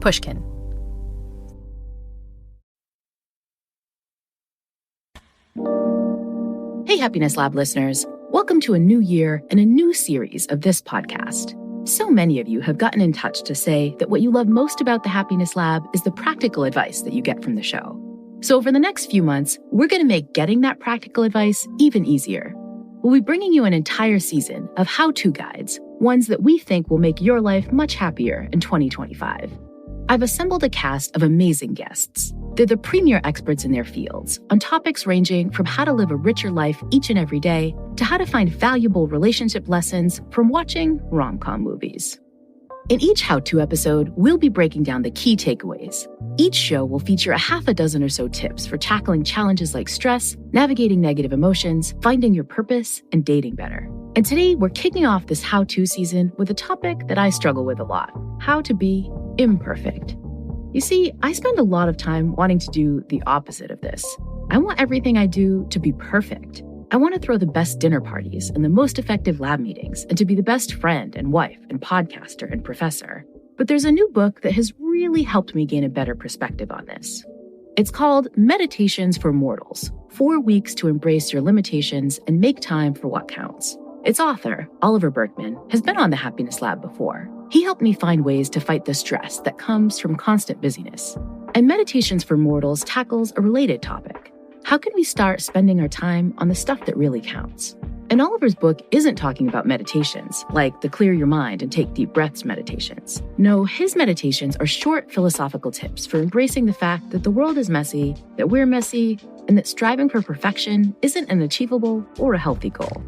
Pushkin. Hey, Happiness Lab listeners. Welcome to a new year and a new series of this podcast. So many of you have gotten in touch to say that what you love most about the Happiness Lab is the practical advice that you get from the show. So over the next few months, we're going to make getting that practical advice even easier. We'll be bringing you an entire season of how-to guides, ones that we think will make your life much happier in 2025. I've assembled a cast of amazing guests. They're the premier experts in their fields on topics ranging from how to live a richer life each and every day to how to find valuable relationship lessons from watching rom-com movies. In each how-to episode, we'll be breaking down the key takeaways. Each show will feature a half a dozen or so tips for tackling challenges like stress, navigating negative emotions, finding your purpose, and dating better. And today, we're kicking off this how-to season with a topic that I struggle with a lot: how to be imperfect. You see, I spend a lot of time wanting to do the opposite of this. I want everything I do to be perfect. I want to throw the best dinner parties and the most effective lab meetings and to be the best friend and wife and podcaster and professor. But there's a new book that has really helped me gain a better perspective on this. It's called Meditations for Mortals: 4 Weeks to Embrace Your Limitations and Make Time for What Counts. Its author, Oliver Burkeman, has been on the Happiness Lab before. He helped me find ways to fight the stress that comes from constant busyness. And Meditations for Mortals tackles a related topic. How can we start spending our time on the stuff that really counts? And Oliver's book isn't talking about meditations, like the clear your mind and take deep breaths meditations. No, his meditations are short philosophical tips for embracing the fact that the world is messy, that we're messy, and that striving for perfection isn't an achievable or a healthy goal.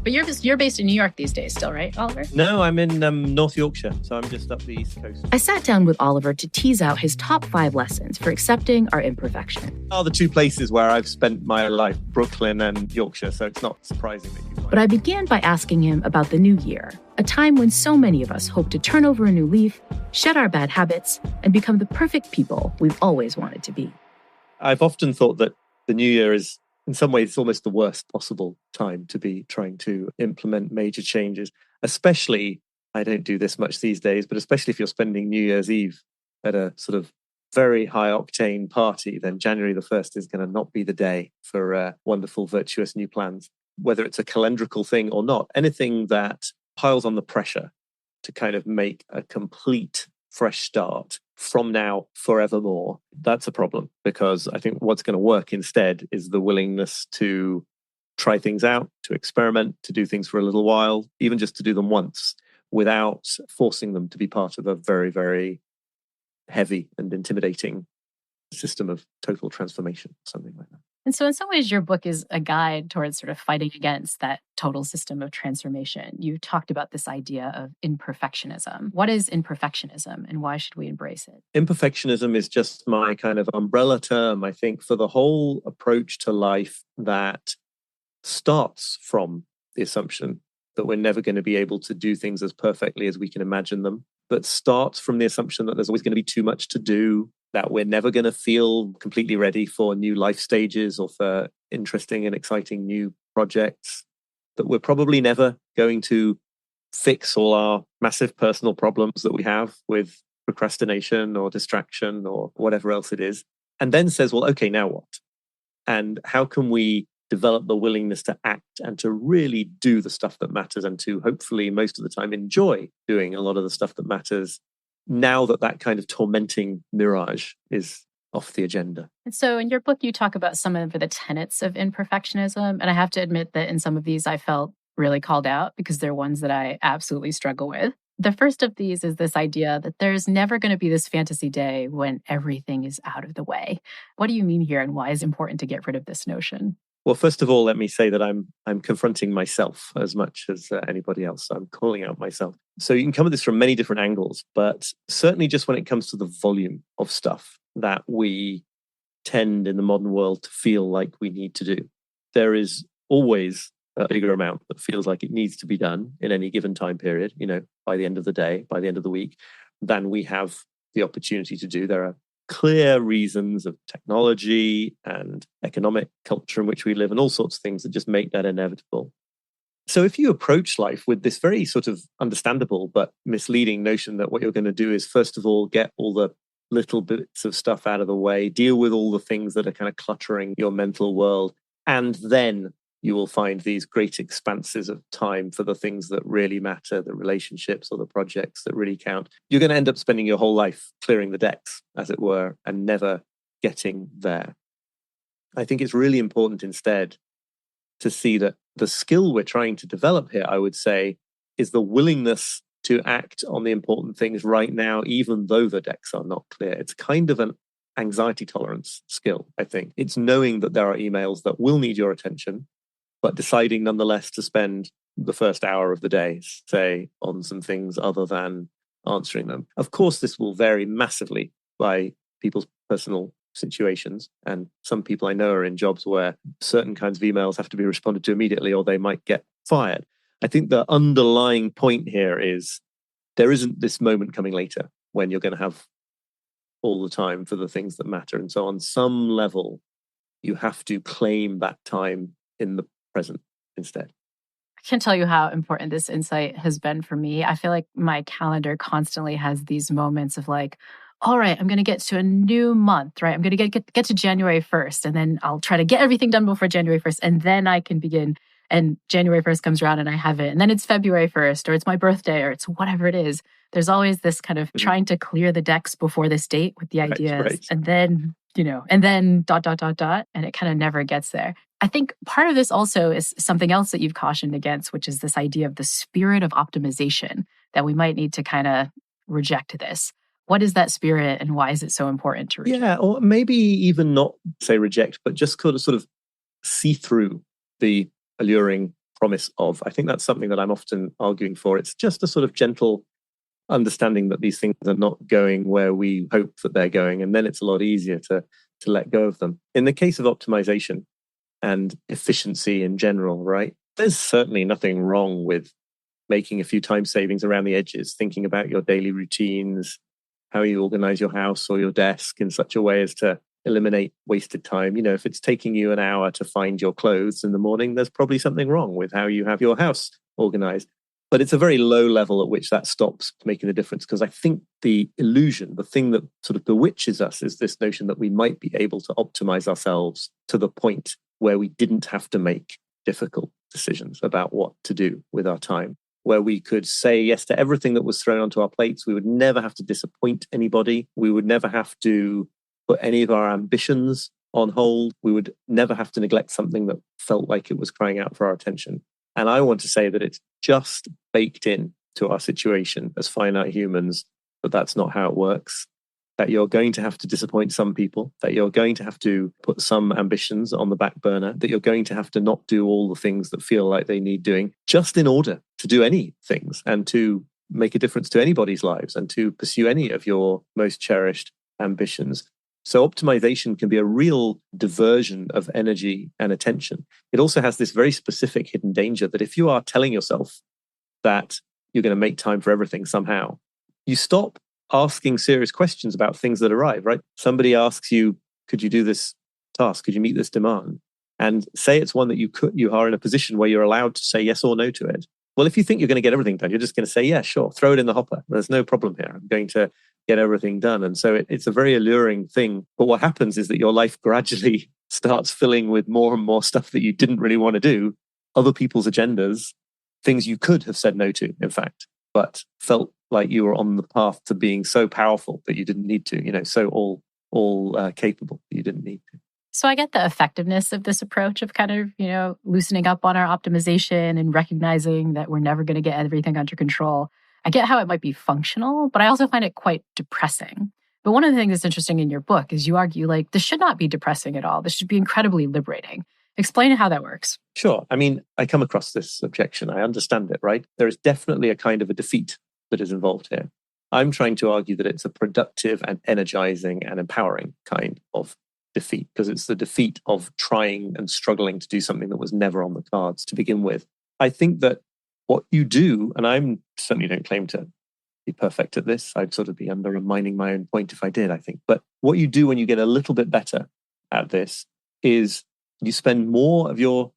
But you're based in New York these days still, right, Oliver? No, I'm in North Yorkshire, so I'm just up the East Coast. I sat down with Oliver to tease out his top 5 lessons for accepting our imperfection. Are the two places where I've spent my life, Brooklyn and Yorkshire, so it's not surprising that you find. But I began by asking him about the new year, a time when so many of us hope to turn over a new leaf, shed our bad habits, and become the perfect people we've always wanted to be. I've often thought that the new year is, in some ways, almost the worst possible time to be trying to implement major changes, especially, I don't do this much these days, but especially if you're spending New Year's Eve at a sort of very high octane party, then January the 1st is going to not be the day for wonderful, virtuous new plans. Whether it's a calendrical thing or not, anything that piles on the pressure to kind of make a complete fresh start from now forevermore, that's a problem, because I think what's going to work instead is the willingness to try things out, to experiment, to do things for a little while, even just to do them once without forcing them to be part of a very, very heavy and intimidating system of total transformation, something like that. And so in some ways, your book is a guide towards sort of fighting against that total system of transformation. You talked about this idea of imperfectionism. What is imperfectionism and why should we embrace it? Imperfectionism is just my kind of umbrella term, I think, for the whole approach to life that starts from the assumption that we're never going to be able to do things as perfectly as we can imagine them, but starts from the assumption that there's always going to be too much to do, that we're never going to feel completely ready for new life stages or for interesting and exciting new projects, that we're probably never going to fix all our massive personal problems that we have with procrastination or distraction or whatever else it is, and then says, well, okay, now what? And how can we develop the willingness to act and to really do the stuff that matters and to hopefully most of the time enjoy doing a lot of the stuff that matters now that that kind of tormenting mirage is off the agenda. And so in your book, you talk about some of the tenets of imperfectionism. And I have to admit that in some of these, I felt really called out because they're ones that I absolutely struggle with. The first of these is this idea that there's never going to be this fantasy day when everything is out of the way. What do you mean here, and why is it important to get rid of this notion? Well, first of all, let me say that I'm confronting myself as much as anybody else. So I'm calling out myself. So you can come at this from many different angles, but certainly just when it comes to the volume of stuff that we tend in the modern world to feel like we need to do, there is always a bigger amount that feels like it needs to be done in any given time period, by the end of the day, by the end of the week, than we have the opportunity to do. There are clear reasons of technology and economic culture in which we live and all sorts of things that just make that inevitable. So if you approach life with this very sort of understandable but misleading notion that what you're going to do is, first of all, get all the little bits of stuff out of the way, deal with all the things that are kind of cluttering your mental world, and then you will find these great expanses of time for the things that really matter, the relationships or the projects that really count. You're going to end up spending your whole life clearing the decks, as it were, and never getting there. I think it's really important instead to see that the skill we're trying to develop here, I would say, is the willingness to act on the important things right now, even though the decks are not clear. It's kind of an anxiety tolerance skill, I think. It's knowing that there are emails that will need your attention, but deciding nonetheless to spend the first hour of the day, say, on some things other than answering them. Of course, this will vary massively by people's personal situations. And some people I know are in jobs where certain kinds of emails have to be responded to immediately or they might get fired. I think the underlying point here is there isn't this moment coming later when you're going to have all the time for the things that matter. And so on some level, you have to claim that time in the present instead. I can't tell you how important this insight has been for me. I feel like my calendar constantly has these moments of like, all right, I'm going to get to a new month, right? I'm going to get to January 1st, and then I'll try to get everything done before January 1st, and then I can begin. And January 1st comes around and I have it. And then it's February 1st, or it's my birthday, or it's whatever it is. There's always this kind of trying to clear the decks before this date with the ideas. Right. And then, and then ... And it kind of never gets there. I think part of this also is something else that you've cautioned against, which is this idea of the spirit of optimization, that we might need to kind of reject this. What is that spirit and why is it so important to reject? Yeah, or maybe even not say reject, but just sort of see through the alluring promise of. I think that's something that I'm often arguing for. It's just a sort of gentle understanding that these things are not going where we hope that they're going, and then it's a lot easier to let go of them. In the case of optimization and efficiency in general, right? There's certainly nothing wrong with making a few time savings around the edges, thinking about your daily routines, how you organize your house or your desk in such a way as to eliminate wasted time. If it's taking you an hour to find your clothes in the morning, there's probably something wrong with how you have your house organized. But it's a very low level at which that stops making a difference, because I think the illusion, the thing that sort of bewitches us, is this notion that we might be able to optimize ourselves to the point where we didn't have to make difficult decisions about what to do with our time, where we could say yes to everything that was thrown onto our plates. We would never have to disappoint anybody. We would never have to put any of our ambitions on hold. We would never have to neglect something that felt like it was crying out for our attention. And I want to say that it's just baked in to our situation as finite humans, but that's not how it works. That you're going to have to disappoint some people, that you're going to have to put some ambitions on the back burner, that you're going to have to not do all the things that feel like they need doing just in order to do any things and to make a difference to anybody's lives and to pursue any of your most cherished ambitions. So optimization can be a real diversion of energy and attention. It also has this very specific hidden danger that if you are telling yourself that you're going to make time for everything somehow, you stop asking serious questions about things that arrive, right? Somebody asks you, could you do this task? Could you meet this demand? And say it's one that you are in a position where you're allowed to say yes or no to it. Well, if you think you're going to get everything done, you're just going to say, yeah, sure, throw it in the hopper. There's no problem here. I'm going to get everything done. And so it's a very alluring thing. But what happens is that your life gradually starts filling with more and more stuff that you didn't really want to do, other people's agendas, things you could have said no to, in fact, but felt like you were on the path to being so powerful that you didn't need to, so all capable that you didn't need to. So I get the effectiveness of this approach of kind of, loosening up on our optimization and recognizing that we're never going to get everything under control. I get how it might be functional, but I also find it quite depressing. But one of the things that's interesting in your book is you argue like this should not be depressing at all. This should be incredibly liberating. Explain how that works. Sure. I mean, I come across this objection. I understand it, right? There is definitely a kind of a defeat that is involved here. I'm trying to argue that it's a productive and energizing and empowering kind of defeat, because it's the defeat of trying and struggling to do something that was never on the cards to begin with. I think that what you do, and I certainly don't claim to be perfect at this. I'd sort of be undermining my own point if I did, I think. But what you do when you get a little bit better at this is you spend more of your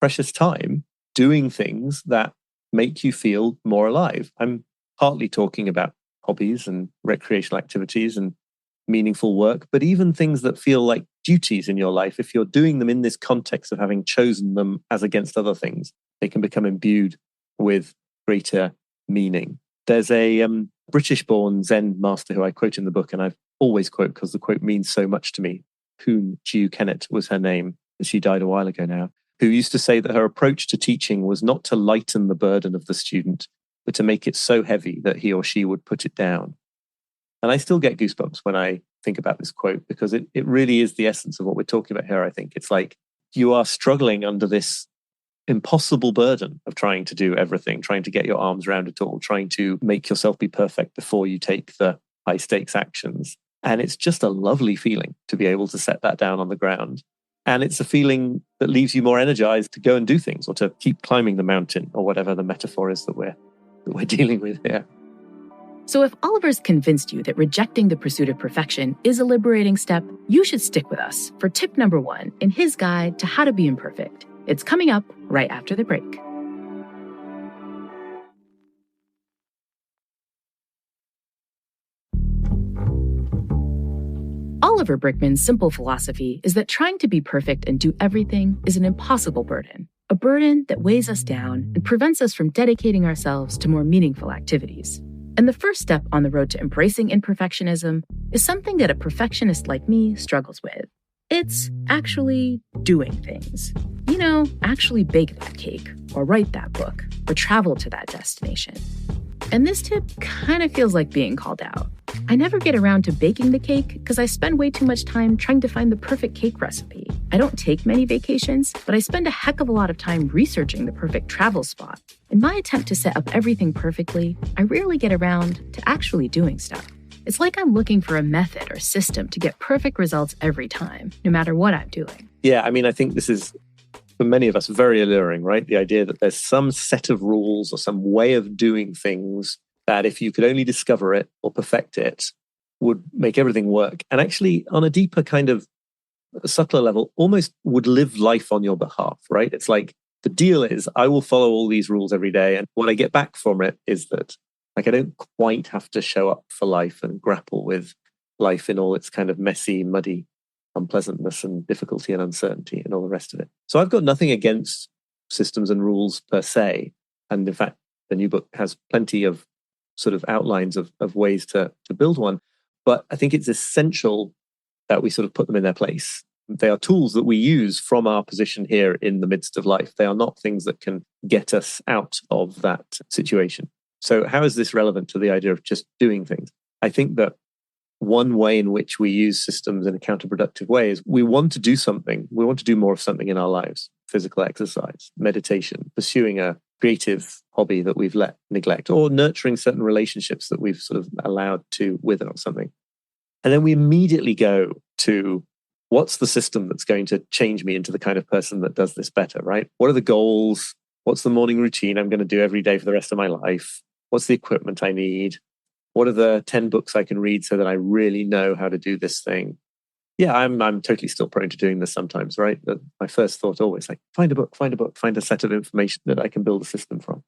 precious time doing things that make you feel more alive. I'm partly talking about hobbies and recreational activities and meaningful work, but even things that feel like duties in your life, if you're doing them in this context of having chosen them as against other things, they can become imbued with greater meaning. There's a British-born Zen master who I quote in the book, and I always quote because the quote means so much to me. Poon Jiu Kennet was her name. She died a while ago now, who used to say that her approach to teaching was not to lighten the burden of the student, but to make it so heavy that he or she would put it down. And I still get goosebumps when I think about this quote, because it really is the essence of what we're talking about here, I think. It's like you are struggling under this impossible burden of trying to do everything, trying to get your arms around it all, trying to make yourself be perfect before you take the high stakes actions. And it's just a lovely feeling to be able to set that down on the ground. And it's a feeling that leaves you more energized to go and do things, or to keep climbing the mountain, or whatever the metaphor is that we're dealing with here. So if Oliver's convinced you that rejecting the pursuit of perfection is a liberating step, you should stick with us for tip number 1 in his guide to how to be imperfect. It's coming up right after the break. Oliver Burkeman's simple philosophy is that trying to be perfect and do everything is an impossible burden, a burden that weighs us down and prevents us from dedicating ourselves to more meaningful activities. And the first step on the road to embracing imperfectionism is something that a perfectionist like me struggles with. It's actually doing things. You know, actually bake that cake, or write that book, or travel to that destination. And this tip kind of feels like being called out. I never get around to baking the cake because I spend way too much time trying to find the perfect cake recipe. I don't take many vacations, but I spend a heck of a lot of time researching the perfect travel spot. In my attempt to set up everything perfectly, I rarely get around to actually doing stuff. It's like I'm looking for a method or system to get perfect results every time, no matter what I'm doing. Yeah, I mean, I think this is, for many of us, very alluring, right? The idea that there's some set of rules or some way of doing things that if you could only discover it or perfect it, would make everything work. And actually, on a deeper kind of subtler level, almost would live life on your behalf, right? It's like, the deal is, I will follow all these rules every day. And what I get back from it is that, like, I don't quite have to show up for life and grapple with life in all its kind of messy, muddy unpleasantness and difficulty and uncertainty and all the rest of it. So I've got nothing against systems and rules per se. And in fact, the new book has plenty of sort of outlines of ways to build one. But I think it's essential that we sort of put them in their place. They are tools that we use from our position here in the midst of life. They are not things that can get us out of that situation. So how is this relevant to the idea of just doing things? I think that one way in which we use systems in a counterproductive way is we want to do something. We want to do more of something in our lives. Physical exercise, meditation, pursuing a creative hobby that we've let neglect, or nurturing certain relationships that we've sort of allowed to wither or something. And then we immediately go to, what's the system that's going to change me into the kind of person that does this better, right? What are the goals? What's the morning routine I'm going to do every day for the rest of my life? What's the equipment I need? What are the 10 books I can read so that I really know how to do this thing? Yeah, I'm totally still prone to doing this sometimes, right? But my first thought always like, find a book, find a set of information that I can build a system from.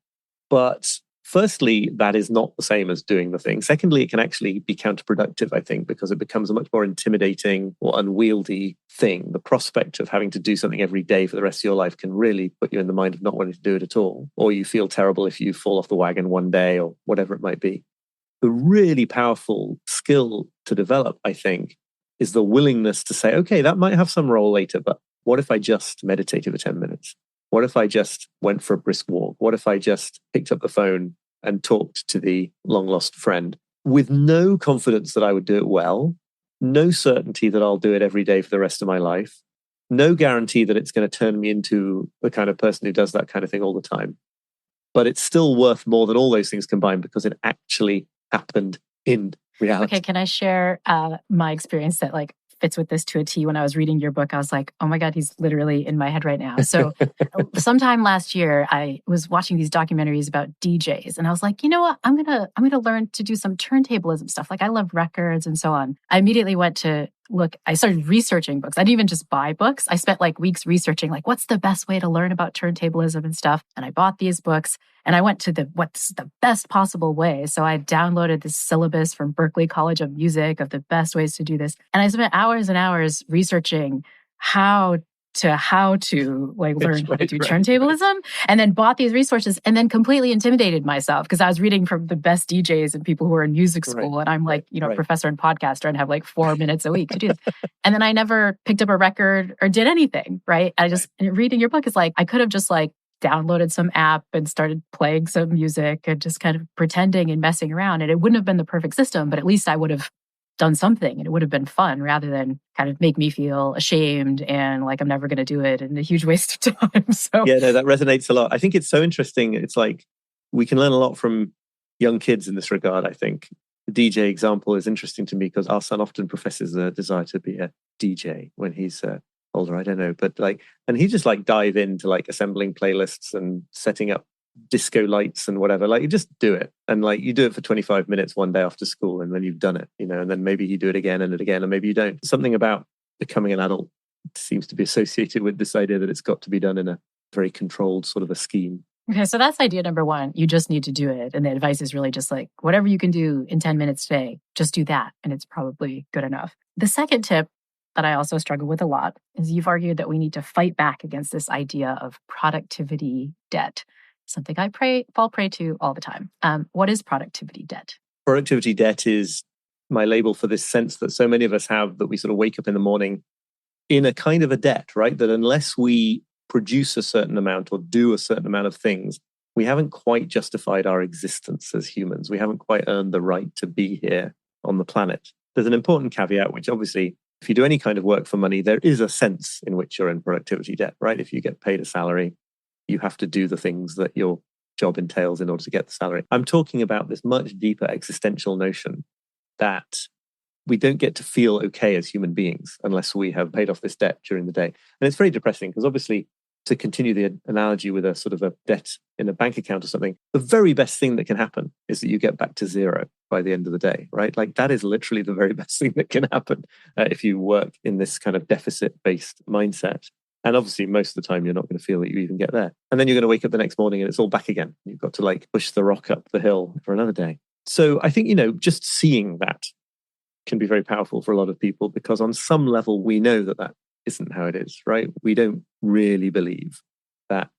But firstly, that is not the same as doing the thing. Secondly, it can actually be counterproductive, I think, because it becomes a much more intimidating or unwieldy thing. The prospect of having to do something every day for the rest of your life can really put you in the mind of not wanting to do it at all. Or you feel terrible if you fall off the wagon one day or whatever it might be. The really powerful skill to develop, I think, is the willingness to say, okay, that might have some role later, but what if I just meditated for 10 minutes? What if I just went for a brisk walk? What if I just picked up the phone and talked to the long-lost friend with no confidence that I would do it well, no certainty that I'll do it every day for the rest of my life, no guarantee that it's going to turn me into the kind of person who does that kind of thing all the time. But it's still worth more than all those things combined because it actually happened in reality. Okay, can I share my experience that like fits with this to a T? When I was reading your book, I was like, oh my God, he's literally in my head right now. So sometime last year, I was watching these documentaries about DJs and I was like, you know what? I'm gonna learn to do some turntablism stuff. Like I love records and so on. I immediately went to I started researching books. I didn't even just buy books. I spent like weeks researching like what's the best way to learn about turntablism and stuff. And I bought these books and I went to what's the best possible way. So I downloaded this syllabus from Berklee College of Music of the best ways to do this. And I spent hours and hours researching how to like learn how to do turntablism, and then bought these resources and then completely intimidated myself because I was reading from the best DJs and people who are in music school. And I'm like, professor and podcaster and have like 4 minutes a week to do this. And then I never picked up a record or did anything, right? Reading your book is like, I could have just like downloaded some app and started playing some music and just kind of pretending and messing around. And it wouldn't have been the perfect system, but at least I would have done something and it would have been fun rather than kind of make me feel ashamed and like I'm never going to do it and a huge waste of time. So yeah, no, that resonates a lot. I think it's so interesting. It's like we can learn a lot from young kids in this regard. I think the DJ example is interesting to me because our son often professes a desire to be a DJ when he's older. I don't know, but like, and he just like dive into like assembling playlists and setting up disco lights and whatever. Like you just do it, and like you do it for 25 minutes one day after school, and then you've done it, and then maybe you do it again and again, and maybe you don't. Something about becoming an adult seems to be associated with this idea that it's got to be done in a very controlled sort of a scheme. Okay, so that's idea number one. You just need to do it. And the advice is really just like, whatever you can do in 10 minutes today, just do that. And it's probably good enough. The second tip that I also struggle with a lot is you've argued that we need to fight back against this idea of productivity debt. Something I fall prey to all the time. What is productivity debt? Productivity debt is my label for this sense that so many of us have, that we sort of wake up in the morning in a kind of a debt, right? That unless we produce a certain amount or do a certain amount of things, we haven't quite justified our existence as humans. We haven't quite earned the right to be here on the planet. There's an important caveat, which obviously, if you do any kind of work for money, there is a sense in which you're in productivity debt, right? If you get paid a salary, you have to do the things that your job entails in order to get the salary. I'm talking about this much deeper existential notion that we don't get to feel okay as human beings unless we have paid off this debt during the day. And it's very depressing because obviously, to continue the analogy with a sort of a debt in a bank account or something, the very best thing that can happen is that you get back to zero by the end of the day, right? Like that is literally the very best thing that can happen if you work in this kind of deficit-based mindset. And obviously, most of the time, you're not going to feel that you even get there. And then you're going to wake up the next morning and it's all back again. You've got to like push the rock up the hill for another day. So I think, just seeing that can be very powerful for a lot of people because on some level, we know that that isn't how it is, right? We don't really believe that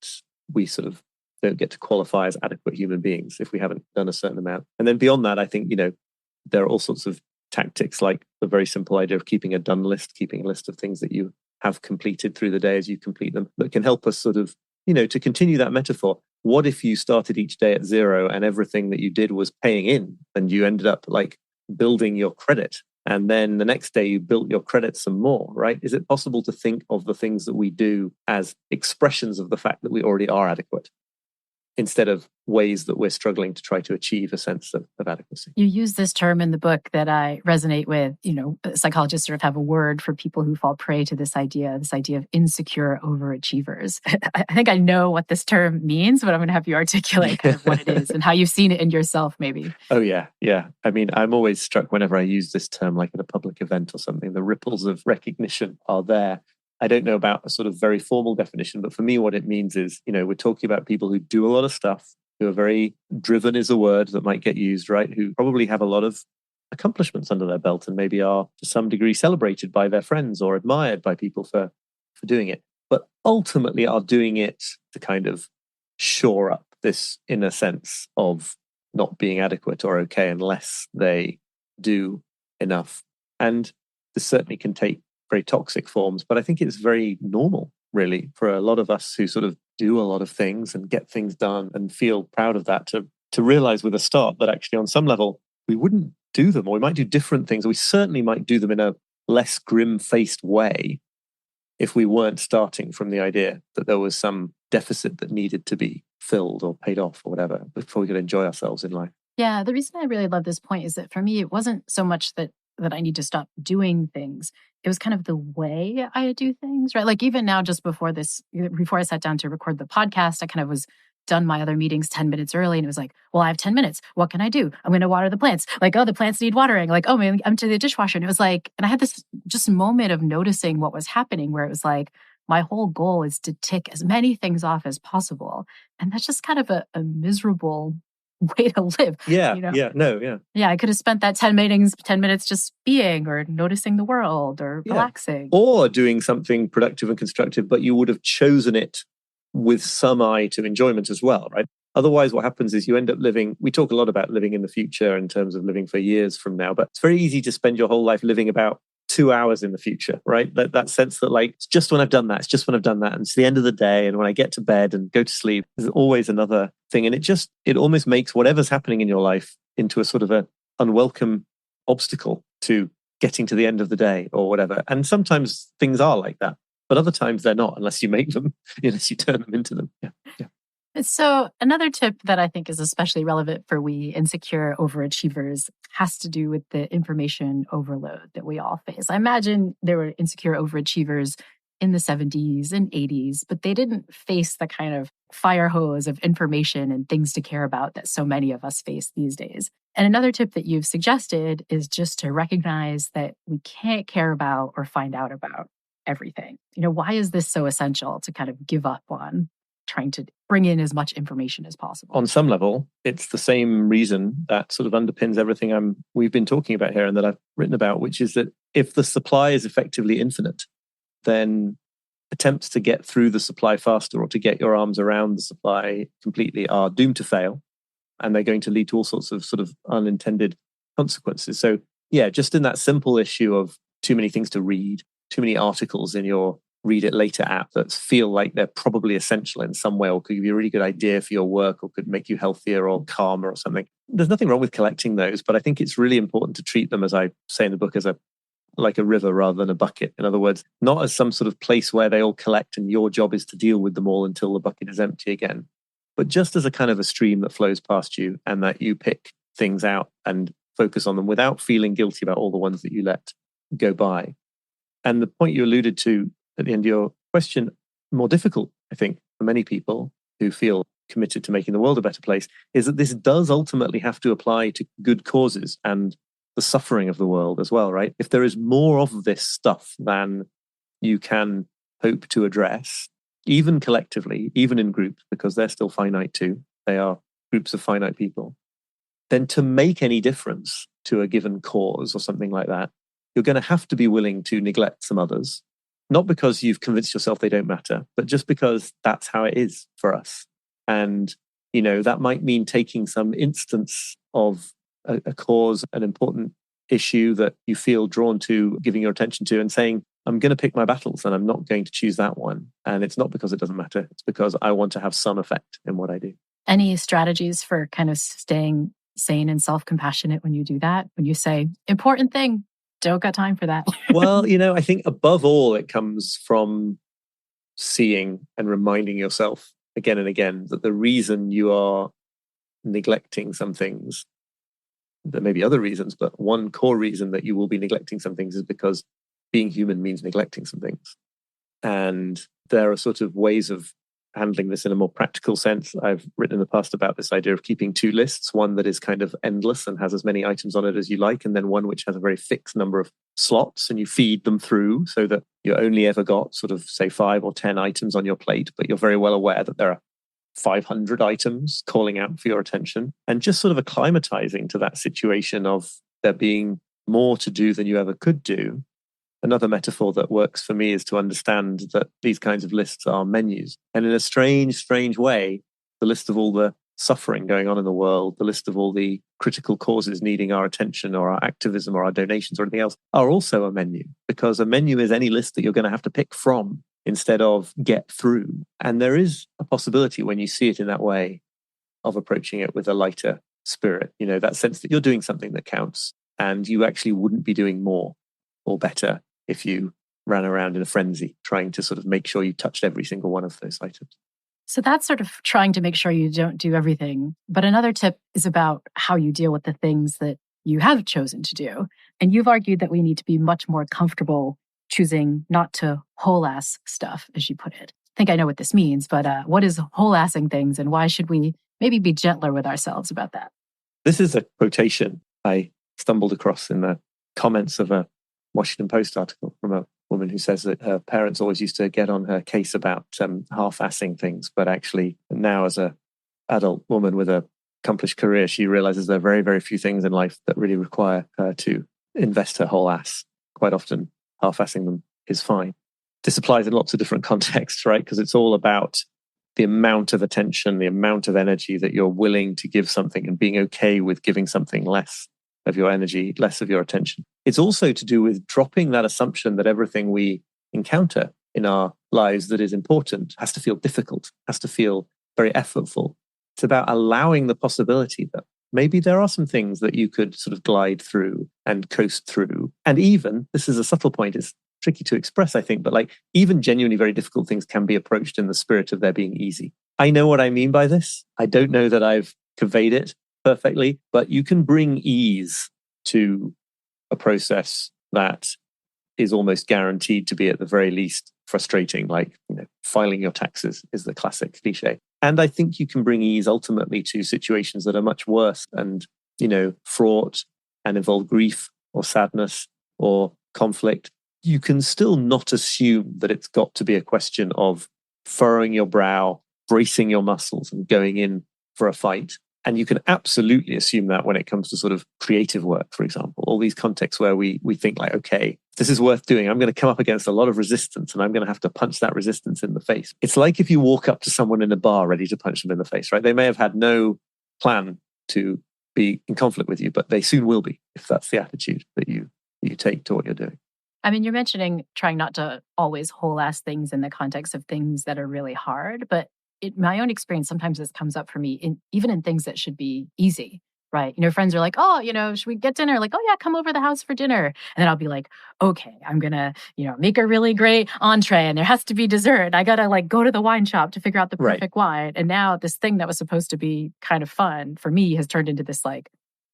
we sort of don't get to qualify as adequate human beings if we haven't done a certain amount. And then beyond that, I think, there are all sorts of tactics like the very simple idea of keeping a done list, keeping a list of things that you have completed through the day as you complete them, that can help us sort of, to continue that metaphor. What if you started each day at zero and everything that you did was paying in and you ended up like building your credit? And then the next day you built your credit some more, right? Is it possible to think of the things that we do as expressions of the fact that we already are adequate instead of ways that we're struggling to try to achieve a sense of adequacy? You use this term in the book that I resonate with. Psychologists sort of have a word for people who fall prey to this idea of insecure overachievers. I think I know what this term means, but I'm going to have you articulate kind of what it is and how you've seen it in yourself, maybe. Oh, yeah. Yeah. I mean, I'm always struck whenever I use this term, like at a public event or something, the ripples of recognition are there. I don't know about a sort of very formal definition, but for me, what it means is, we're talking about people who do a lot of stuff, who are very driven is a word that might get used, right? Who probably have a lot of accomplishments under their belt and maybe are to some degree celebrated by their friends or admired by people for doing it, but ultimately are doing it to kind of shore up this inner sense of not being adequate or okay unless they do enough. And this certainly can take very toxic forms, but I think it's very normal, really, for a lot of us who sort of do a lot of things and get things done and feel proud of that to realize with a start that actually on some level we wouldn't do them, or we might do different things, or we certainly might do them in a less grim-faced way if we weren't starting from the idea that there was some deficit that needed to be filled or paid off or whatever before we could enjoy ourselves in life. Yeah, the reason I really love this point is that for me, it wasn't so much that I need to stop doing things. It was kind of the way I do things, right? Like even now, just before I sat down to record the podcast, I kind of was done my other meetings 10 minutes early, and it was like, well, I have 10 minutes. What can I do? I'm going to water the plants. Like, oh, the plants need watering. Like, oh, maybe I'm to the dishwasher. And it was like, and I had this just moment of noticing what was happening where it was like, my whole goal is to tick as many things off as possible. And that's just kind of a miserable way to live. Yeah, you know? Yeah, I could have spent that 10 minutes just being or noticing the world or relaxing. Or doing something productive and constructive, but you would have chosen it with some eye to enjoyment as well, right? Otherwise, what happens is you end up living, we talk a lot about living in the future in terms of living for years from now, but it's very easy to spend your whole life living about 2 hours in the future, right? That sense that like, it's just when I've done that, it's just when I've done that. And it's the end of the day. And when I get to bed and go to sleep, there's always another thing. And it almost makes whatever's happening in your life into a sort of an unwelcome obstacle to getting to the end of the day or whatever. And sometimes things are like that, but other times they're not unless you make them, unless you turn them into them. Yeah. So another tip that I think is especially relevant for we insecure overachievers has to do with the information overload that we all face. I imagine there were insecure overachievers in the 70s and 80s, but they didn't face the kind of fire hose of information and things to care about that so many of us face these days. And another tip that you've suggested is just to recognize that we can't care about or find out about everything. Why is this so essential to kind of give up on trying to bring in as much information as possible? On some level, it's the same reason that sort of underpins everything we've been talking about here and that I've written about, which is that if the supply is effectively infinite, then attempts to get through the supply faster or to get your arms around the supply completely are doomed to fail. And they're going to lead to all sorts of sort of unintended consequences. So just in that simple issue of too many things to read, too many articles in your read it later app that feel like they're probably essential in some way or could give you a really good idea for your work or could make you healthier or calmer or something. There's nothing wrong with collecting those, but I think it's really important to treat them, as I say in the book, as like a river rather than a bucket. In other words, not as some sort of place where they all collect and your job is to deal with them all until the bucket is empty again, but just as a kind of a stream that flows past you and that you pick things out and focus on them without feeling guilty about all the ones that you let go by. And the point you alluded to at the end of your question, more difficult, I think, for many people who feel committed to making the world a better place, is that this does ultimately have to apply to good causes and the suffering of the world as well, right? If there is more of this stuff than you can hope to address, even collectively, even in groups, because they're still finite too, they are groups of finite people, then to make any difference to a given cause or something like that, you're going to have to be willing to neglect some others. Not because you've convinced yourself they don't matter, but just because that's how it is for us. And, that might mean taking some instance of a cause, an important issue that you feel drawn to, giving your attention to and saying, I'm going to pick my battles and I'm not going to choose that one. And it's not because it doesn't matter. It's because I want to have some effect in what I do. Any strategies for kind of staying sane and self-compassionate when you do that? When you say, important thing, don't got time for that. Well, I think above all, it comes from seeing and reminding yourself again and again that the reason you are neglecting some things, there may be other reasons, but one core reason that you will be neglecting some things is because being human means neglecting some things. And there are sort of ways of handling this in a more practical sense. I've written in the past about this idea of keeping two lists, one that is kind of endless and has as many items on it as you like, and then one which has a very fixed number of slots, and you feed them through so that you only ever got sort of, say, 5 or 10 items on your plate, but you're very well aware that there are 500 items calling out for your attention, and just sort of acclimatizing to that situation of there being more to do than you ever could do. Another metaphor that works for me is to understand that these kinds of lists are menus. And in a strange way, the list of all the suffering going on in the world, the list of all the critical causes needing our attention or our activism or our donations or anything else are also a menu, because a menu is any list that you're going to have to pick from instead of get through. And there is a possibility when you see it in that way of approaching it with a lighter spirit, that sense that you're doing something that counts and you actually wouldn't be doing more or better if you ran around in a frenzy trying to sort of make sure you touched every single one of those items. So that's sort of trying to make sure you don't do everything. But another tip is about how you deal with the things that you have chosen to do. And you've argued that we need to be much more comfortable choosing not to whole-ass stuff, as you put it. think I know what this means, but what is whole-assing things, and why should we maybe be gentler with ourselves about that? This is a quotation I stumbled across in the comments of a Washington Post article from a woman who says that her parents always used to get on her case about half-assing things, but actually now as an adult woman with an accomplished career, she realizes there are very, very few things in life that really require her to invest her whole ass. Quite often, half-assing them is fine. This applies in lots of different contexts, right? Because it's all about the amount of attention, the amount of energy that you're willing to give something, and being okay with giving something less of your energy, less of your attention. It's also to do with dropping that assumption that everything we encounter in our lives that is important has to feel difficult, has to feel very effortful. It's about allowing the possibility that maybe there are some things that you could sort of glide through and coast through. And even, this is a subtle point, it's tricky to express, I think, but like even genuinely very difficult things can be approached in the spirit of there being easy. I know what I mean by this. I don't know that I've conveyed it perfectly, but you can bring ease to a process that is almost guaranteed to be at the very least frustrating, like, filing your taxes is the classic cliche. And I think you can bring ease ultimately to situations that are much worse and, fraught and involve grief or sadness or conflict. You can still not assume that it's got to be a question of furrowing your brow, bracing your muscles and going in for a fight. And you can absolutely assume that when it comes to sort of creative work, for example, all these contexts where we think like, okay, this is worth doing. I'm going to come up against a lot of resistance and I'm going to have to punch that resistance in the face. It's like if you walk up to someone in a bar ready to punch them in the face, right? They may have had no plan to be in conflict with you, but they soon will be if that's the attitude that you take to what you're doing. I mean, you're mentioning trying not to always whole-ass things in the context of things that are really hard, but in my own experience, sometimes this comes up for me, even in things that should be easy, right? Friends are like, oh, should we get dinner? Like, oh yeah, come over to the house for dinner. And then I'll be like, okay, I'm going to, make a really great entree and there has to be dessert. I got to like go to the wine shop to figure out the perfect wine. And now this thing that was supposed to be kind of fun for me has turned into this like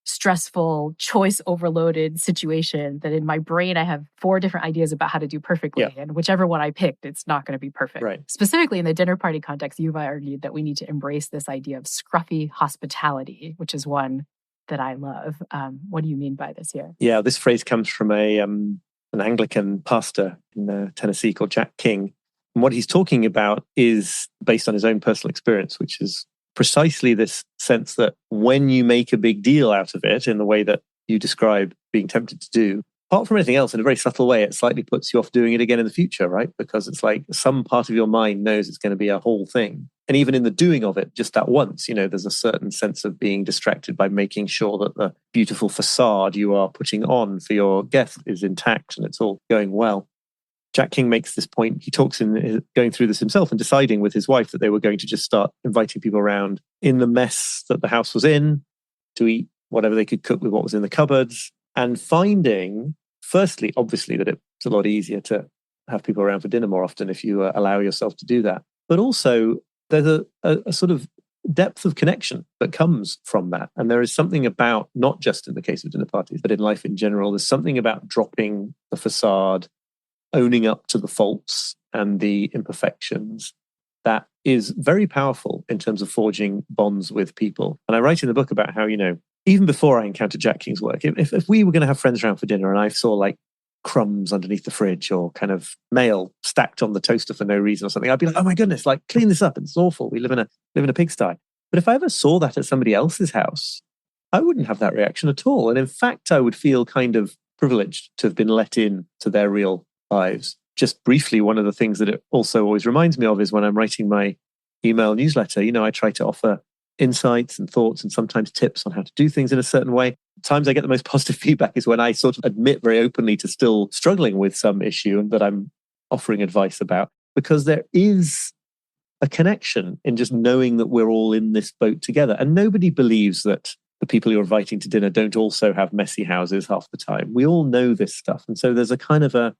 stressful, choice overloaded situation that in my brain I have 4 different ideas about how to do perfectly. Yeah. And whichever one I picked, it's not going to be perfect. Right. Specifically in the dinner party context, you've argued that we need to embrace this idea of scruffy hospitality, which is one that I love. What do you mean by this here? Yeah, this phrase comes from an Anglican pastor in Tennessee called Jack King. And what he's talking about is based on his own personal experience, which is precisely this sense that when you make a big deal out of it in the way that you describe being tempted to do, apart from anything else, in a very subtle way, it slightly puts you off doing it again in the future, right? Because it's like some part of your mind knows it's going to be a whole thing. And even in the doing of it, just that once, there's a certain sense of being distracted by making sure that the beautiful facade you are putting on for your guest is intact and it's all going well. Jack King makes this point. He talks in going through this himself and deciding with his wife that they were going to just start inviting people around in the mess that the house was in to eat whatever they could cook with what was in the cupboards, and finding, firstly, obviously, that it's a lot easier to have people around for dinner more often if you allow yourself to do that. But also, there's a sort of depth of connection that comes from that. And there is something about, not just in the case of dinner parties, but in life in general, there's something about dropping the facade, owning up to the faults and the imperfections that is very powerful in terms of forging bonds with people. And I write in the book about how, even before I encountered Jack King's work, if we were going to have friends around for dinner and I saw like crumbs underneath the fridge or kind of mail stacked on the toaster for no reason or something, I'd be like, oh my goodness, like clean this up. It's awful. We live in a pigsty. But if I ever saw that at somebody else's house, I wouldn't have that reaction at all. And in fact, I would feel kind of privileged to have been let in to their real lives. Just briefly, one of the things that it also always reminds me of is when I'm writing my email newsletter, I try to offer insights and thoughts and sometimes tips on how to do things in a certain way. Times I get the most positive feedback is when I sort of admit very openly to still struggling with some issue and that I'm offering advice about, because there is a connection in just knowing that we're all in this boat together. And nobody believes that the people you're inviting to dinner don't also have messy houses half the time. We all know this stuff. And so there's a kind of a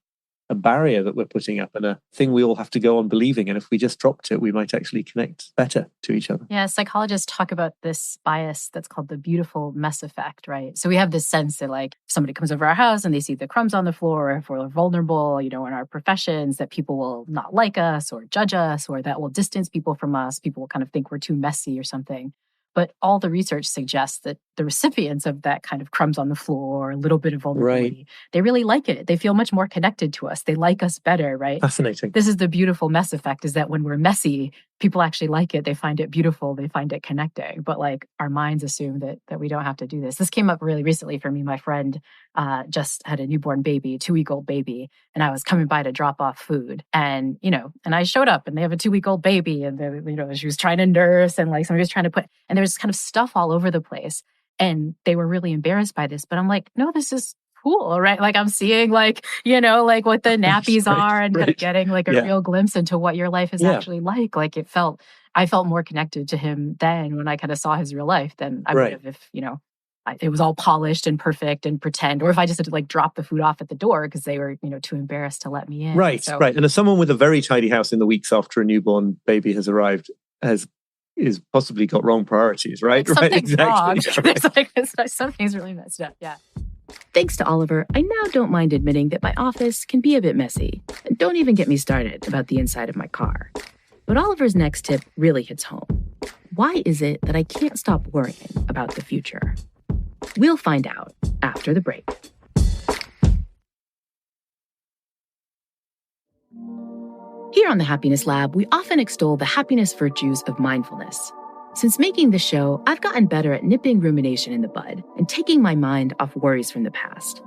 a barrier that we're putting up and a thing we all have to go on believing. And if we just dropped it, we might actually connect better to each other. Yeah, psychologists talk about this bias that's called the beautiful mess effect, right? So we have this sense that like if somebody comes over our house and they see the crumbs on the floor, or if we're vulnerable, in our professions, that people will not like us or judge us, or that will distance people from us. People will kind of think we're too messy or something. But all the research suggests that the recipients of that kind of crumbs on the floor, a little bit of vulnerability, they really like it. They feel much more connected to us. They like us better, right? Fascinating. This is the beautiful mess effect, is that when we're messy, people actually like it. They find it beautiful. They find it connecting. But like our minds assume that we don't have to do this. This came up really recently for me. My friend just had a newborn baby, 2-week-old baby, and I was coming by to drop off food. And, and I showed up and they have a 2-week-old baby and, she was trying to nurse and like somebody was trying to and there was kind of stuff all over the place. And they were really embarrassed by this. But I'm like, no, this is cool, right? Like I'm seeing like what the nappies are and kind of getting like a real glimpse into what your life is actually like. Like I felt more connected to him then when I kind of saw his real life than I would have if, it was all polished and perfect and pretend, or if I just had to like drop the food off at the door because they were, too embarrassed to let me in. Right. And as someone with a very tidy house in the weeks after a newborn baby has arrived, is possibly got wrong priorities, right? Like something's wrong. Right. Something's really messed up. Yeah. Thanks to Oliver, I now don't mind admitting that my office can be a bit messy. And don't even get me started about the inside of my car. But Oliver's next tip really hits home. Why is it that I can't stop worrying about the future? We'll find out after the break. Here on the Happiness Lab, we often extol the happiness virtues of mindfulness. Since making the show, I've gotten better at nipping rumination in the bud and taking my mind off worries from the past.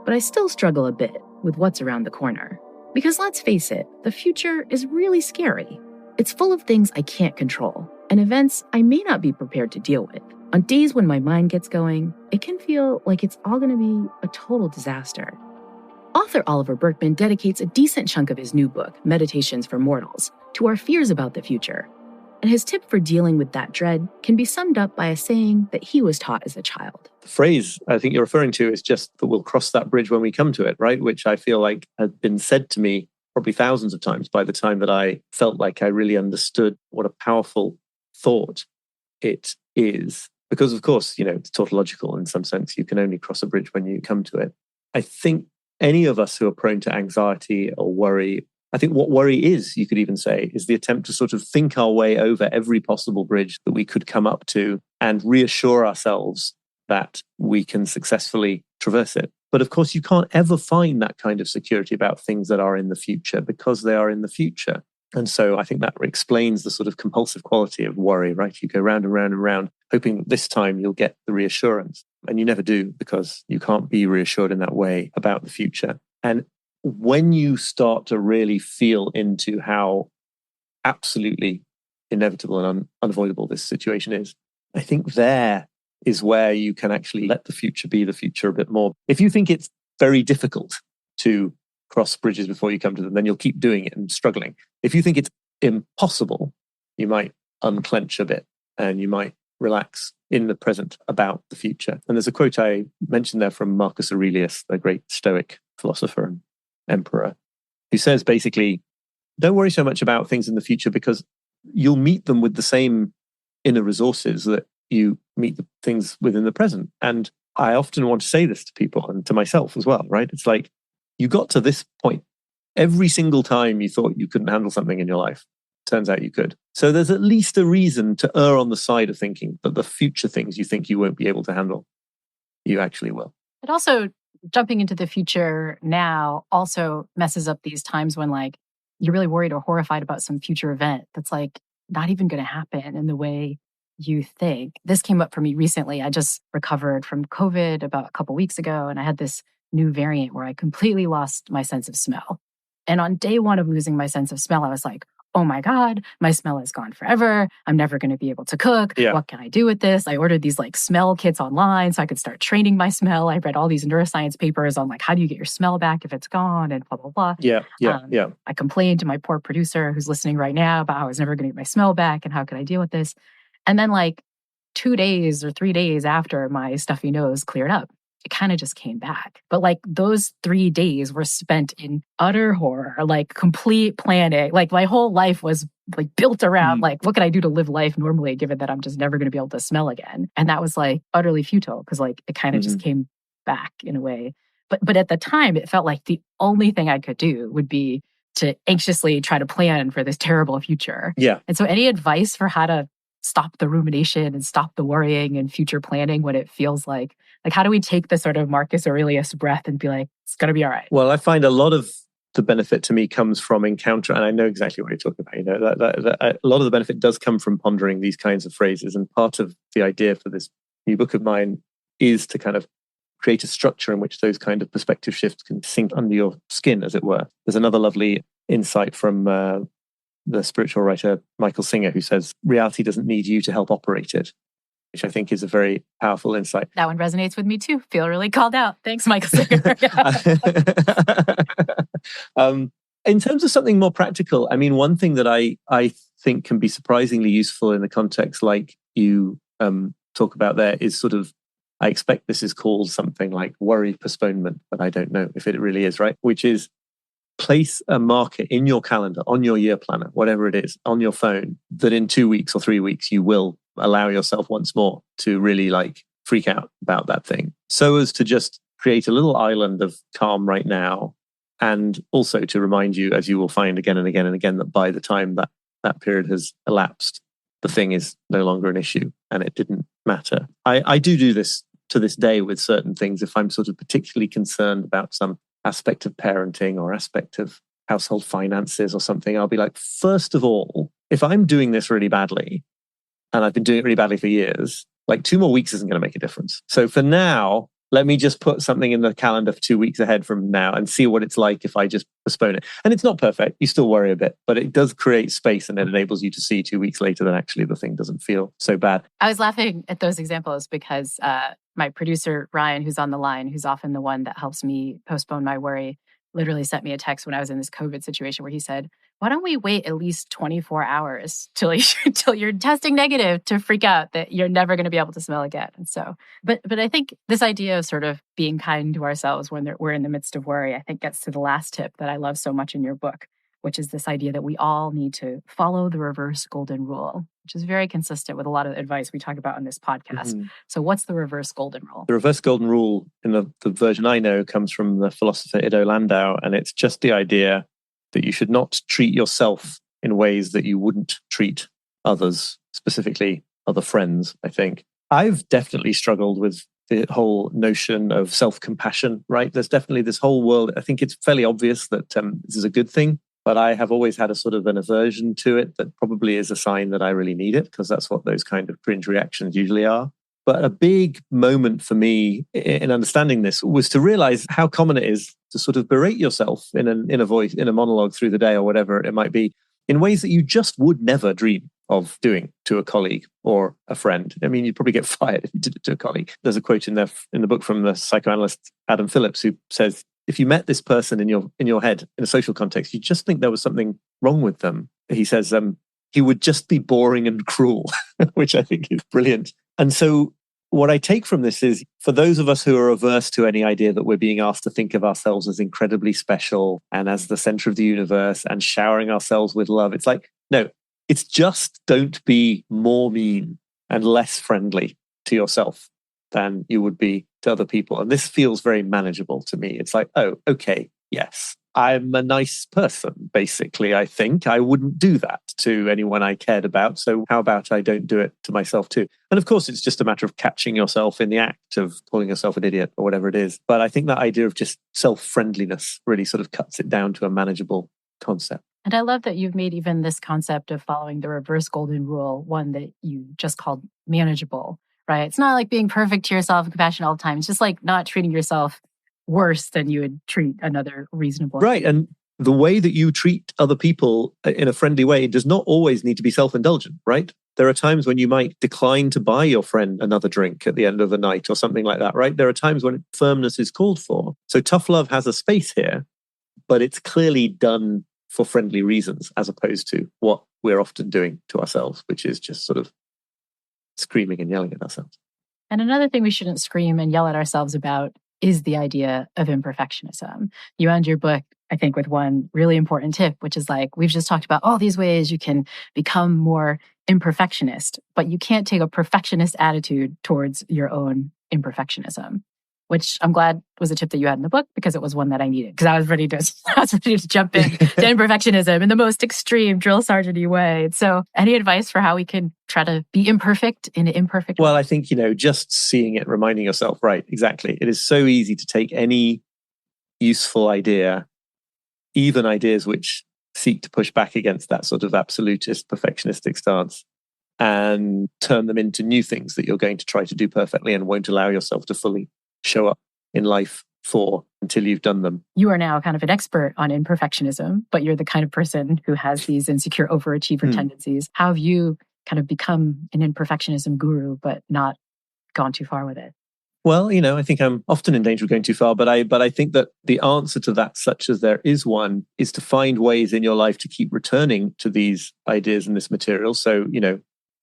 But I still struggle a bit with what's around the corner. Because let's face it, the future is really scary. It's full of things I can't control and events I may not be prepared to deal with. On days when my mind gets going, it can feel like it's all going to be a total disaster. Author Oliver Burkeman dedicates a decent chunk of his new book, Meditations for Mortals, to our fears about the future. And his tip for dealing with that dread can be summed up by a saying that he was taught as a child. The phrase I think you're referring to is just that we'll cross that bridge when we come to it, right? Which I feel like had been said to me probably thousands of times by the time that I felt like I really understood what a powerful thought it is. Because, of course, it's tautological in some sense. You can only cross a bridge when you come to it. I think any of us who are prone to anxiety or worry, I think what worry is, you could even say, is the attempt to sort of think our way over every possible bridge that we could come up to and reassure ourselves that we can successfully traverse it. But of course, you can't ever find that kind of security about things that are in the future because they are in the future. And so I think that explains the sort of compulsive quality of worry, right? You go round and round and round, hoping that this time you'll get the reassurance. And you never do because you can't be reassured in that way about the future. And when you start to really feel into how absolutely inevitable and unavoidable this situation is, I think there is where you can actually let the future be the future a bit more. If you think it's very difficult to cross bridges before you come to them, then you'll keep doing it and struggling. If you think it's impossible, you might unclench a bit and you might relax in the present about the future. And there's a quote I mentioned there from Marcus Aurelius, the great Stoic philosopher and emperor, who says basically, don't worry so much about things in the future because you'll meet them with the same inner resources that you meet the things within the present. And I often want to say this to people and to myself as well, right? It's like, you got to this point. Every single time you thought you couldn't handle something in your life, turns out you could. So there's at least a reason to err on the side of thinking that the future things you think you won't be able to handle, you actually will. It also, jumping into the future now also messes up these times when like you're really worried or horrified about some future event that's like not even going to happen in the way you think. This came up for me recently. I just recovered from COVID about a couple weeks ago, and I had this new variant where I completely lost my sense of smell. And on day one of losing my sense of smell, I was like, oh my God, my smell is gone forever. I'm never going to be able to cook. Yeah. What can I do with this? I ordered these like smell kits online so I could start training my smell. I read all these neuroscience papers on like, how do you get your smell back if it's gone and blah, blah, blah. Yeah. I complained to my poor producer who's listening right now about how I was never going to get my smell back and how could I deal with this? And then like 2 days or 3 days after my stuffy nose cleared up, it kind of just came back. But like those 3 days were spent in utter horror, like complete planning. Like my whole life was like built around like, what can I do to live life normally, given that I'm just never going to be able to smell again? And that was like utterly futile because like it kind of just came back in a way. But at the time, it felt like the only thing I could do would be to anxiously try to plan for this terrible future. Yeah. And so any advice for how to stop the rumination and stop the worrying and future planning when it feels like how do we take the sort of Marcus Aurelius breath and be like, it's going to be all right? Well, I find a lot of the benefit to me comes from encounter, and I know exactly what you're talking about. You know, that a lot of the benefit does come from pondering these kinds of phrases. And part of the idea for this new book of mine is to kind of create a structure in which those kind of perspective shifts can sink under your skin, as it were. There's another lovely insight from the spiritual writer Michael Singer, who says, reality doesn't need you to help operate it, which I think is a very powerful insight. That one resonates with me too. Feel really called out. Thanks, Michael Singer. In terms of something more practical, I mean, one thing that I think can be surprisingly useful in the context like you talk about there is sort of, I expect this is called something like worry postponement, but I don't know if it really is, right? Which is place a marker in your calendar, on your year planner, whatever it is, on your phone, that in 2 weeks or 3 weeks, you will allow yourself once more to really like freak out about that thing. So as to just create a little island of calm right now. And also to remind you, as you will find again and again and again, that by the time that that period has elapsed, the thing is no longer an issue and it didn't matter. I do this to this day with certain things. If I'm sort of particularly concerned about some aspect of parenting or aspect of household finances or something, I'll be like, first of all, if I'm doing this really badly, and I've been doing it really badly for years, like 2 more weeks isn't going to make a difference. So for now, let me just put something in the calendar for 2 weeks ahead from now and see what it's like if I just postpone it. And it's not perfect. You still worry a bit, but it does create space and it enables you to see 2 weeks later that actually the thing doesn't feel so bad. I was laughing at those examples because my producer, Ryan, who's on the line, who's often the one that helps me postpone my worry, literally sent me a text when I was in this COVID situation where he said, why don't we wait at least 24 hours till you're testing negative to freak out that you're never going to be able to smell again? And so, but I think this idea of sort of being kind to ourselves when we're in the midst of worry, I think gets to the last tip that I love so much in your book, which is this idea that we all need to follow the reverse golden rule, which is very consistent with a lot of advice we talk about on this podcast. Mm-hmm. So what's the reverse golden rule? The reverse golden rule, in the version I know, comes from the philosopher Ido Landau, and it's just the idea that you should not treat yourself in ways that you wouldn't treat others, specifically other friends, I think. I've definitely struggled with the whole notion of self-compassion, right? There's definitely this whole world. I think it's fairly obvious that this is a good thing, but I have always had a sort of an aversion to it that probably is a sign that I really need it, because that's what those kind of cringe reactions usually are. But a big moment for me in understanding this was to realize how common it is to sort of berate yourself in a voice, in a monologue through the day or whatever it might be, in ways that you just would never dream of doing to a colleague or a friend. I mean, you'd probably get fired if you did it to a colleague. There's a quote in there in the book from the psychoanalyst Adam Phillips, who says, if you met this person in your head in a social context, you just think there was something wrong with them. He says, he would just be boring and cruel, which I think is brilliant. And so what I take from this is, for those of us who are averse to any idea that we're being asked to think of ourselves as incredibly special and as the center of the universe and showering ourselves with love, it's like, no, it's just don't be more mean and less friendly to yourself than you would be to other people. And this feels very manageable to me. It's like, oh, okay, yes, I'm a nice person, basically. I think I wouldn't do that to anyone I cared about. So how about I don't do it to myself too? And of course, it's just a matter of catching yourself in the act of calling yourself an idiot or whatever it is. But I think that idea of just self-friendliness really sort of cuts it down to a manageable concept. And I love that you've made even this concept of following the reverse golden rule one that you just called manageable, right? It's not like being perfect to yourself and compassionate all the time. It's just like not treating yourself worse than you would treat another reasonable. Right. And the way that you treat other people in a friendly way does not always need to be self-indulgent, right? There are times when you might decline to buy your friend another drink at the end of the night or something like that, right? There are times when firmness is called for. So tough love has a space here, but it's clearly done for friendly reasons, as opposed to what we're often doing to ourselves, which is just sort of screaming and yelling at ourselves. And another thing we shouldn't scream and yell at ourselves about is the idea of imperfectionism. You end your book, I think, with one really important tip, which is like, we've just talked about all these ways you can become more imperfectionist, but you can't take a perfectionist attitude towards your own imperfectionism, which I'm glad was a tip that you had in the book, because it was one that I needed, because I was ready to jump in to imperfectionism in the most extreme drill sergeant-y way. So any advice for how we can try to be imperfect in an imperfect way? Well, I think, just seeing it, reminding yourself, right, exactly. It is so easy to take any useful idea, even ideas which seek to push back against that sort of absolutist, perfectionistic stance, and turn them into new things that you're going to try to do perfectly and won't allow yourself to fully show up in life for until you've done them. You are now kind of an expert on imperfectionism, but you're the kind of person who has these insecure overachiever tendencies. How have you kind of become an imperfectionism guru, but not gone too far with it? Well, I think I'm often in danger of going too far, but I think that the answer to that, such as there is one, is to find ways in your life to keep returning to these ideas and this material. So,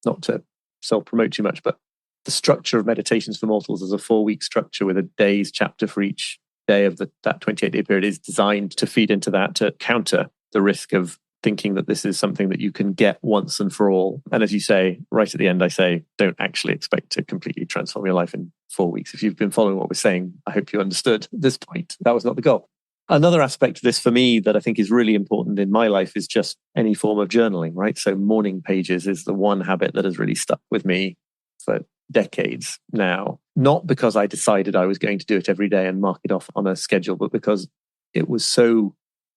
not to self-promote too much, but the structure of Meditations for Mortals is a 4-week structure with a day's chapter for each day of that 28-day period is designed to feed into that, to counter the risk of thinking that this is something that you can get once and for all. And as you say, right at the end, I say, don't actually expect to completely transform your life in 4 weeks. If you've been following what we're saying, I hope you understood at this point. That was not the goal. Another aspect of this for me that I think is really important in my life is just any form of journaling, right? So morning pages is the one habit that has really stuck with me for decades now. Not because I decided I was going to do it every day and mark it off on a schedule, but because it was so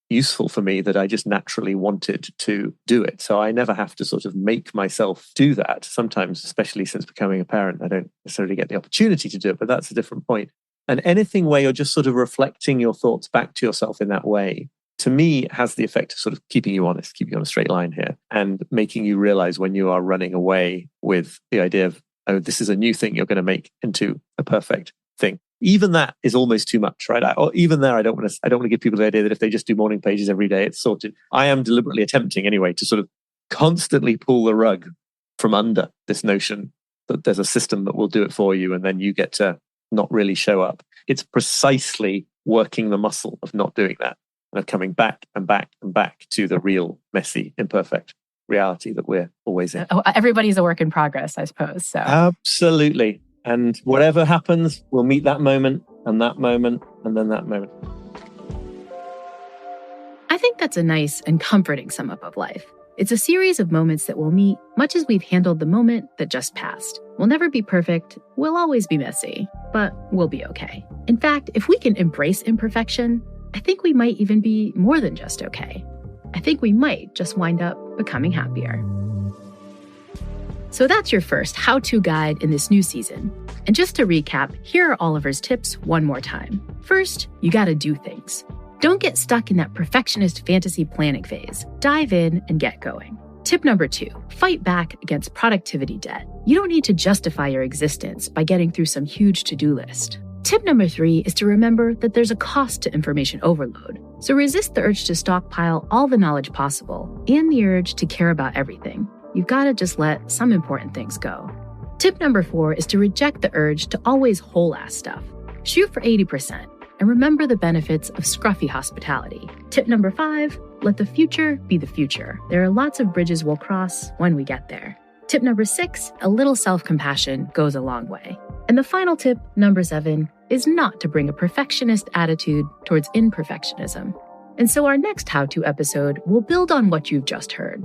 useful for me that I just naturally wanted to do it. So I never have to sort of make myself do that. Sometimes, especially since becoming a parent, I don't necessarily get the opportunity to do it, but that's a different point. And anything where you're just sort of reflecting your thoughts back to yourself in that way, to me, has the effect of sort of keeping you honest, keeping you on a straight line here, and making you realize when you are running away with the idea of, oh, this is a new thing you're going to make into a perfect thing. Even that is almost too much, right? Even there, I don't want to give people the idea that if they just do morning pages every day, it's sorted. I am deliberately attempting anyway to sort of constantly pull the rug from under this notion that there's a system that will do it for you and then you get to not really show up. It's precisely working the muscle of not doing that and of coming back and back and back to the real, messy, imperfect reality that we're always in. Everybody's a work in progress, I suppose. So absolutely. And whatever happens, we'll meet that moment and then that moment. I think that's a nice and comforting sum up of life. It's a series of moments that we'll meet, much as we've handled the moment that just passed. We'll never be perfect, we'll always be messy, but we'll be okay. In fact, if we can embrace imperfection, I think we might even be more than just okay. I think we might just wind up becoming happier. So that's your first how-to guide in this new season. And just to recap, here are Oliver's tips one more time. First, you gotta do things. Don't get stuck in that perfectionist fantasy planning phase. Dive in and get going. Tip number 2, fight back against productivity debt. You don't need to justify your existence by getting through some huge to-do list. Tip number 3 is to remember that there's a cost to information overload. So resist the urge to stockpile all the knowledge possible and the urge to care about everything. You've got to just let some important things go. Tip number 4 is to reject the urge to always whole-ass stuff. Shoot for 80% and remember the benefits of Scruffy Hospitality. Tip number 5, let the future be the future. There are lots of bridges we'll cross when we get there. Tip number 6, a little self-compassion goes a long way. And the final tip, number 7, is not to bring a perfectionist attitude towards imperfectionism. And so our next how-to episode will build on what you've just heard.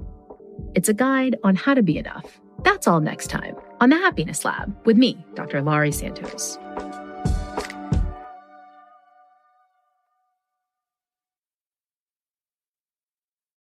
It's a guide on how to be enough. That's all next time on The Happiness Lab with me, Dr. Laurie Santos.